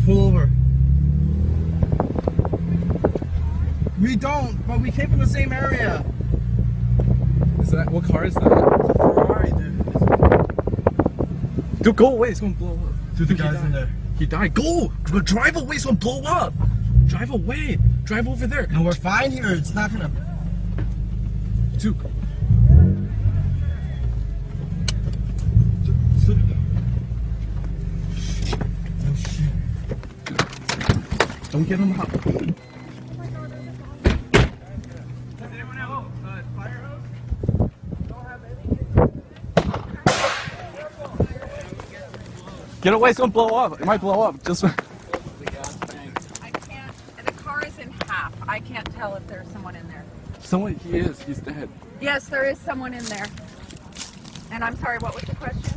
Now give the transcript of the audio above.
pull over. We don't, but we came from the same area. Is that, what car is that? It's a Ferrari, dude. Dude, go away, it's gonna blow up. Dude, the guy's in there. He died. Go! Drive away, it's gonna blow up! Drive away! Drive over there! No, we're fine here. It's not gonna. Dude. Oh shit. Don't get him out. Does anyone have a fire hose? Don't have any. Get away, it's gonna blow up. It might blow up. Just. I can't, the car is in half. I can't tell if there's someone in there. Someone, he is. He's dead. Yes, there is someone in there. And I'm sorry, what was the question?